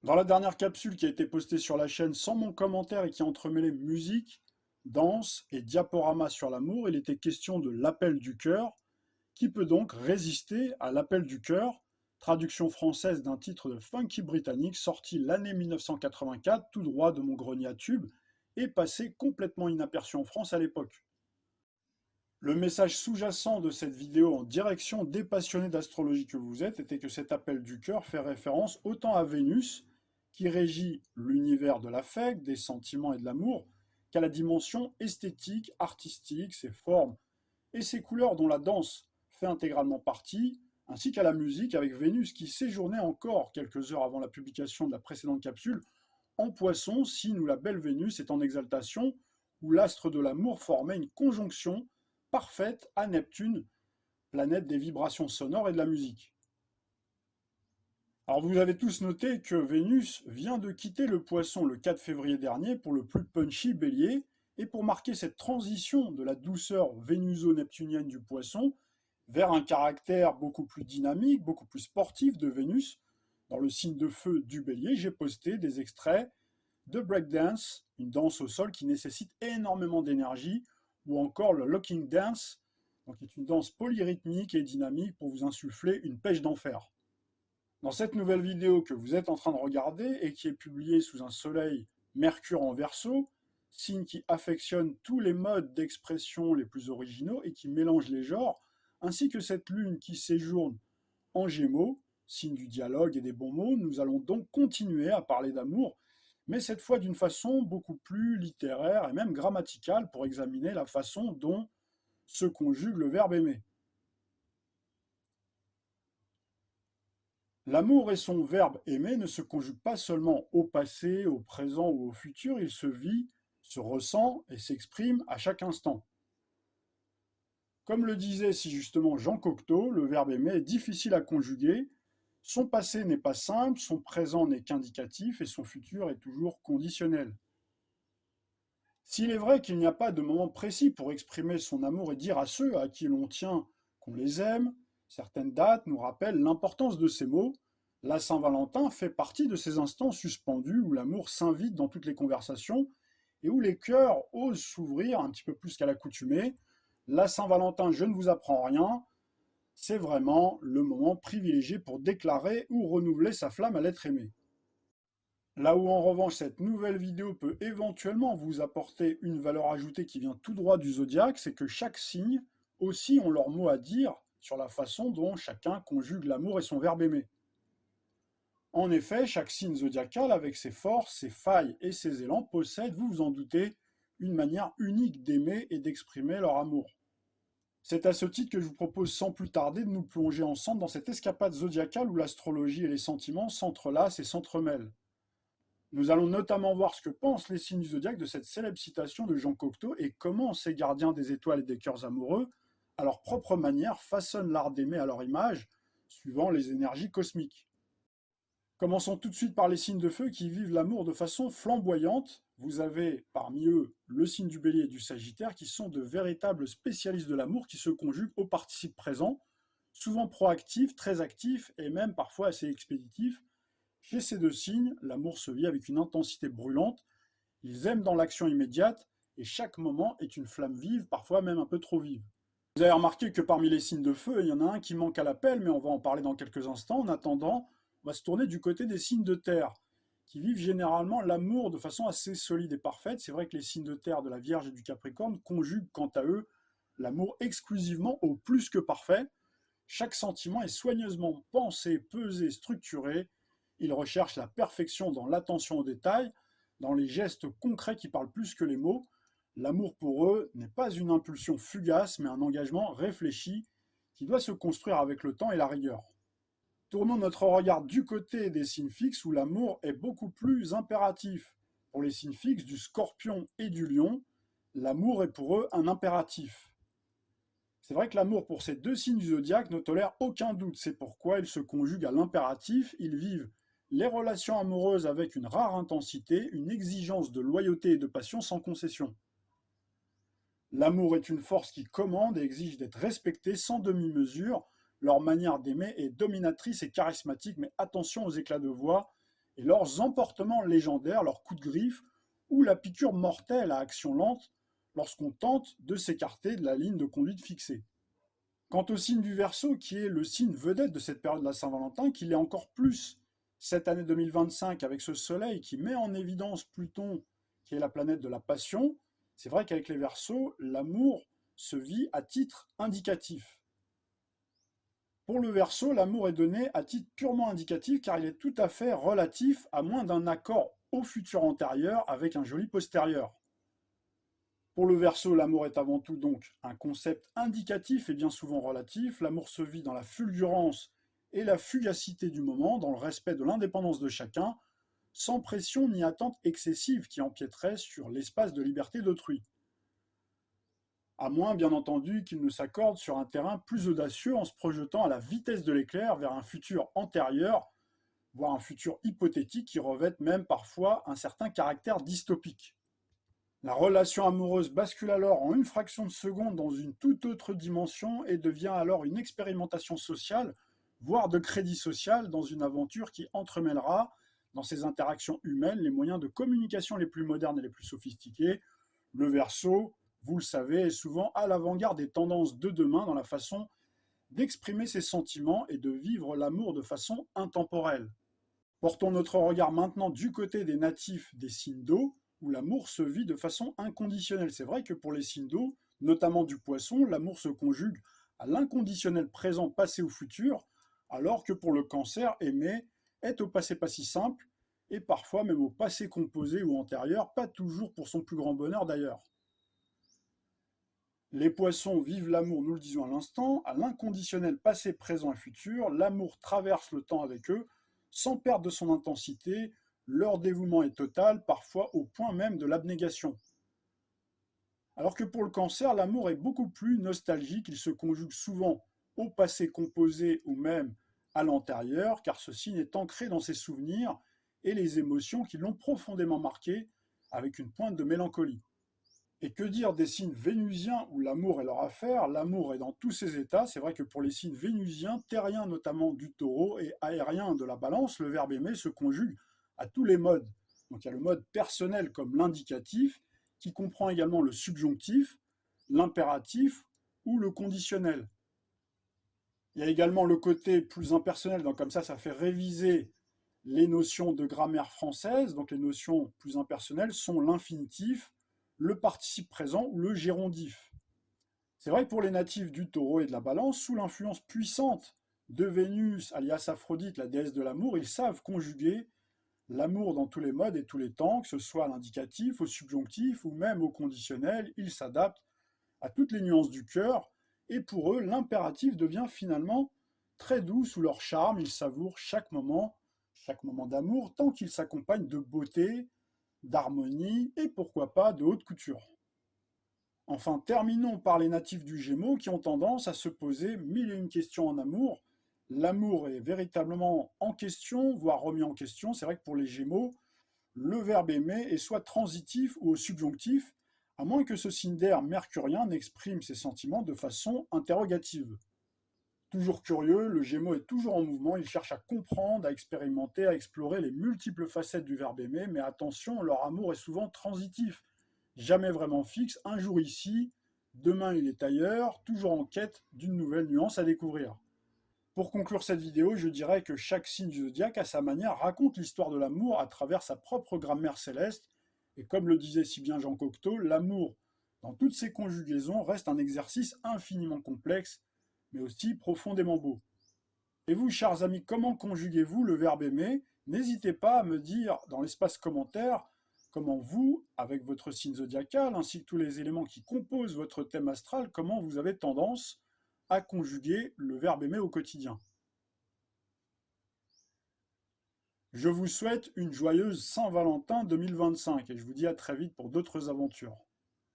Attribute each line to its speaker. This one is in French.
Speaker 1: Dans la dernière capsule qui a été postée sur la chaîne sans mon commentaire et qui a entremêlé musique, danse et diaporama sur l'amour, il était question de l'appel du cœur, qui peut donc résister à l'appel du cœur, traduction française d'un titre de funky britannique sorti l'année 1984, tout droit de mon grenier à tube, et passé complètement inaperçu en France à l'époque. Le message sous-jacent de cette vidéo en direction des passionnés d'astrologie que vous êtes était que cet appel du cœur fait référence autant à Vénus, qui régit l'univers de l'affect, des sentiments et de l'amour, qu'à la dimension esthétique, artistique, ses formes et ses couleurs dont la danse fait intégralement partie, ainsi qu'à la musique avec Vénus qui séjournait encore quelques heures avant la publication de la précédente capsule en Poisson, signe où la belle Vénus est en exaltation, où l'astre de l'amour formait une conjonction parfaite à Neptune, planète des vibrations sonores et de la musique. Alors vous avez tous noté que Vénus vient de quitter le Poisson le 4 février dernier pour le plus punchy Bélier, et pour marquer cette transition de la douceur vénuso-neptunienne du Poisson vers un caractère beaucoup plus dynamique, beaucoup plus sportif de Vénus, dans le signe de feu du Bélier, j'ai posté des extraits de breakdance, une danse au sol qui nécessite énormément d'énergie, ou encore le locking dance, donc qui est une danse polyrythmique et dynamique pour vous insuffler une pêche d'enfer. Dans cette nouvelle vidéo que vous êtes en train de regarder et qui est publiée sous un soleil Mercure en Verseau, signe qui affectionne tous les modes d'expression les plus originaux et qui mélange les genres, ainsi que cette lune qui séjourne en Gémeaux, signe du dialogue et des bons mots, nous allons donc continuer à parler d'amour, mais cette fois d'une façon beaucoup plus littéraire et même grammaticale pour examiner la façon dont se conjugue le verbe aimer. L'amour et son verbe aimer ne se conjuguent pas seulement au passé, au présent ou au futur, il se vit, se ressent et s'exprime à chaque instant. Comme le disait si justement Jean Cocteau, le verbe aimer est difficile à conjuguer, son passé n'est pas simple, son présent n'est qu'indicatif et son futur est toujours conditionnel. S'il est vrai qu'il n'y a pas de moment précis pour exprimer son amour et dire à ceux à qui l'on tient qu'on les aime, certaines dates nous rappellent l'importance de ces mots. La Saint-Valentin fait partie de ces instants suspendus où l'amour s'invite dans toutes les conversations et où les cœurs osent s'ouvrir un petit peu plus qu'à l'accoutumée. La Saint-Valentin, je ne vous apprends rien, c'est vraiment le moment privilégié pour déclarer ou renouveler sa flamme à l'être aimé. Là où en revanche cette nouvelle vidéo peut éventuellement vous apporter une valeur ajoutée qui vient tout droit du zodiaque, c'est que chaque signe aussi ont leur mot à dire sur la façon dont chacun conjugue l'amour et son verbe aimer. En effet, chaque signe zodiacal, avec ses forces, ses failles et ses élans, possède, vous vous en doutez, une manière unique d'aimer et d'exprimer leur amour. C'est à ce titre que je vous propose sans plus tarder de nous plonger ensemble dans cette escapade zodiacale où l'astrologie et les sentiments s'entrelacent et s'entremêlent. Nous allons notamment voir ce que pensent les signes du zodiaque de cette célèbre citation de Jean Cocteau et comment ces gardiens des étoiles et des cœurs amoureux, à leur propre manière, façonnent l'art d'aimer à leur image, suivant les énergies cosmiques. Commençons tout de suite par les signes de feu qui vivent l'amour de façon flamboyante. Vous avez parmi eux le signe du Bélier et du Sagittaire qui sont de véritables spécialistes de l'amour qui se conjuguent au participe présent, souvent proactifs, très actifs et même parfois assez expéditifs. Chez ces deux signes, l'amour se vit avec une intensité brûlante, ils aiment dans l'action immédiate et chaque moment est une flamme vive, parfois même un peu trop vive. Vous avez remarqué que parmi les signes de feu, il y en a un qui manque à l'appel, mais on va en parler dans quelques instants. En attendant, on va se tourner du côté des signes de terre, qui vivent généralement l'amour de façon assez solide et parfaite. C'est vrai que les signes de terre de la Vierge et du Capricorne conjuguent quant à eux l'amour exclusivement au plus que parfait. Chaque sentiment est soigneusement pensé, pesé, structuré. Ils recherchent la perfection dans l'attention aux détails, dans les gestes concrets qui parlent plus que les mots. L'amour pour eux n'est pas une impulsion fugace, mais un engagement réfléchi qui doit se construire avec le temps et la rigueur. Tournons notre regard du côté des signes fixes où l'amour est beaucoup plus impératif. Pour les signes fixes du Scorpion et du Lion, l'amour est pour eux un impératif. C'est vrai que l'amour pour ces deux signes du zodiaque ne tolère aucun doute, c'est pourquoi ils se conjuguent à l'impératif, ils vivent les relations amoureuses avec une rare intensité, une exigence de loyauté et de passion sans concession. L'amour est une force qui commande et exige d'être respectée sans demi-mesure. Leur manière d'aimer est dominatrice et charismatique, mais attention aux éclats de voix et leurs emportements légendaires, leurs coups de griffe ou la piqûre mortelle à action lente lorsqu'on tente de s'écarter de la ligne de conduite fixée. Quant au signe du Verseau, qui est le signe vedette de cette période de la Saint-Valentin, qu'il est encore plus cette année 2025 avec ce soleil qui met en évidence Pluton, qui est la planète de la passion, c'est vrai qu'avec les Verseaux, l'amour se vit à titre indicatif. Pour le Verseau, l'amour est donné à titre purement indicatif car il est tout à fait relatif à moins d'un accord au futur antérieur avec un joli postérieur. Pour le Verseau, l'amour est avant tout donc un concept indicatif et bien souvent relatif. L'amour se vit dans la fulgurance et la fugacité du moment, dans le respect de l'indépendance de chacun, sans pression ni attente excessive qui empiéterait sur l'espace de liberté d'autrui. À moins, bien entendu, qu'il ne s'accorde sur un terrain plus audacieux en se projetant à la vitesse de l'éclair vers un futur antérieur, voire un futur hypothétique qui revête même parfois un certain caractère dystopique. La relation amoureuse bascule alors en une fraction de seconde dans une toute autre dimension et devient alors une expérimentation sociale, voire de crédit social, dans une aventure qui entremêlera, dans ses interactions humaines, les moyens de communication les plus modernes et les plus sophistiqués. Le Verseau, vous le savez, est souvent à l'avant-garde des tendances de demain dans la façon d'exprimer ses sentiments et de vivre l'amour de façon intemporelle. Portons notre regard maintenant du côté des natifs des signes d'eau, où l'amour se vit de façon inconditionnelle. C'est vrai que pour les signes d'eau, notamment du Poisson, l'amour se conjugue à l'inconditionnel présent, passé ou futur, alors que pour le Cancer, aimer est au passé pas si simple, et parfois même au passé composé ou antérieur, pas toujours pour son plus grand bonheur d'ailleurs. Les Poissons vivent l'amour, nous le disions à l'instant, à l'inconditionnel passé, présent et futur. L'amour traverse le temps avec eux, sans perdre de son intensité. Leur dévouement est total, parfois au point même de l'abnégation. Alors que pour le Cancer, l'amour est beaucoup plus nostalgique, il se conjugue souvent au passé composé ou même à l'antérieur, car ce signe est ancré dans ses souvenirs et les émotions qui l'ont profondément marqué, avec une pointe de mélancolie. Et que dire des signes vénusiens où l'amour est leur affaire? L'amour est dans tous ses états. C'est vrai que pour les signes vénusiens, terriens notamment du Taureau et aériens de la Balance, le verbe aimer se conjugue à tous les modes. Donc il y a le mode personnel comme l'indicatif, qui comprend également le subjonctif, l'impératif ou le conditionnel. Il y a également le côté plus impersonnel, donc comme ça fait réviser les notions de grammaire française. Donc les notions plus impersonnelles sont l'infinitif, le participe présent ou le gérondif. C'est vrai que pour les natifs du Taureau et de la Balance, sous l'influence puissante de Vénus, alias Aphrodite, la déesse de l'amour, ils savent conjuguer l'amour dans tous les modes et tous les temps, que ce soit à l'indicatif, au subjonctif ou même au conditionnel. Ils s'adaptent à toutes les nuances du cœur et pour eux, l'impératif devient finalement très doux sous leur charme. Ils savourent chaque moment d'amour, tant qu'il s'accompagne de beauté, d'harmonie et pourquoi pas de haute couture. Enfin, terminons par les natifs du Gémeaux qui ont tendance à se poser mille et une questions en amour. L'amour est véritablement en question, voire remis en question. C'est vrai que pour les Gémeaux, le verbe aimer est soit transitif ou au subjonctif, à moins que ce signe d'air mercurien n'exprime ses sentiments de façon interrogative. Toujours curieux, le Gémeaux est toujours en mouvement, il cherche à comprendre, à expérimenter, à explorer les multiples facettes du verbe aimer, mais attention, leur amour est souvent transitif, jamais vraiment fixe, un jour ici, demain il est ailleurs, toujours en quête d'une nouvelle nuance à découvrir. Pour conclure cette vidéo, je dirais que chaque signe du zodiaque, à sa manière, raconte l'histoire de l'amour à travers sa propre grammaire céleste, et comme le disait si bien Jean Cocteau, l'amour, dans toutes ses conjugaisons, reste un exercice infiniment complexe, mais aussi profondément beau. Et vous, chers amis, comment conjuguez-vous le verbe aimer? N'hésitez pas à me dire dans l'espace commentaire comment vous, avec votre signe zodiacal, ainsi que tous les éléments qui composent votre thème astral, comment vous avez tendance à conjuguer le verbe aimer au quotidien. Je vous souhaite une joyeuse Saint-Valentin 2025 et je vous dis à très vite pour d'autres aventures.